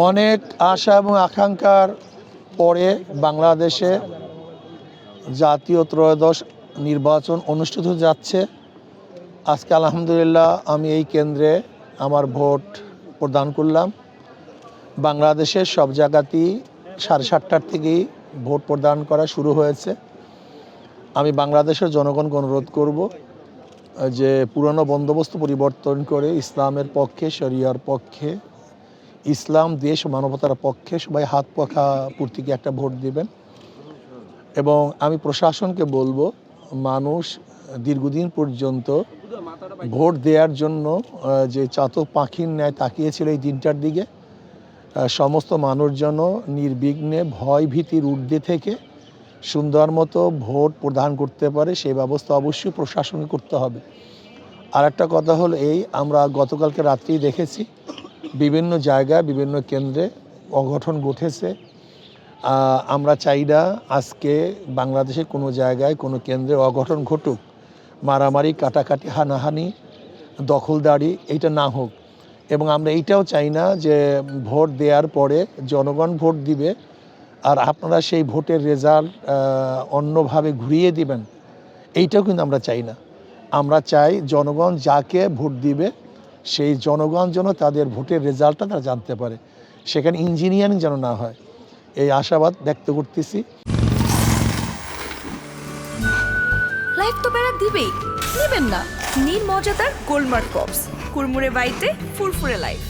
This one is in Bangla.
অনেক আশা এবং আকাঙ্ক্ষার পরে বাংলাদেশে জাতীয় ত্রয়োদশ নির্বাচন অনুষ্ঠিত যাচ্ছে। আজকে আলহামদুলিল্লাহ আমি এই কেন্দ্রে আমার ভোট প্রদান করলাম। বাংলাদেশের সব জায়গাতেই 7:30টার থেকেই ভোট প্রদান করা শুরু হয়েছে। আমি বাংলাদেশের জনগণকে অনুরোধ করব যে পুরনো বন্দোবস্ত পরিবর্তন করে ইসলামের পক্ষে, শরিয়ার পক্ষে, ইসলাম দেশ মানবতার পক্ষে সবাই হাত পাখা প্রতীকে একটা ভোট দিবেন। এবং আমি প্রশাসনকে বলবো, মানুষ দীর্ঘদিন পর্যন্ত ভোট দেওয়ার জন্য যে চাতক পাখির ন্যায় তাকিয়েছিল এই দিনটার দিকে, সমস্ত মানুষ যেন নির্বিঘ্নে ভয় ভীতির ঊর্ধ্বে থেকে সুন্দর মতো ভোট প্রদান করতে পারে, সেই ব্যবস্থা অবশ্যই প্রশাসনকে করতে হবে। আর একটা কথা হলো এই, আমরা গতকালকে রাত্রেই দেখেছি বিভিন্ন জায়গায় বিভিন্ন কেন্দ্রে অঘটন ঘটেছে। আমরা চাই না আজকে বাংলাদেশের কোনো জায়গায় কোনো কেন্দ্রে অঘটন ঘটুক, মারামারি, কাটাকাটি, হানাহানি, দখলদারি এইটা না হোক। এবং আমরা এইটাও চাই না যে ভোট দেওয়ার পরে জনগণ ভোট দিবে আর আপনারা সেই ভোটের রেজাল্ট অন্যভাবে ঘুরিয়ে দিবেন, এইটাও কিন্তু আমরা চাই না। আমরা চাই জনগণ যাকে ভোট দিবে সেই জনগণ যেন তাদের ভোটের রেজাল্টটা তারা জানতে পারে, সেখানে ইঞ্জিনিয়ারিং যেন না হয়, এই আশাবাদ ব্যক্ত করতেছি। লাইফ তো প্যারা দিবেই, নেবেন না নির্মজাদার গোলমার্ক পপস, কুরমুরে বাইটে ফুরফুরে লাইফ।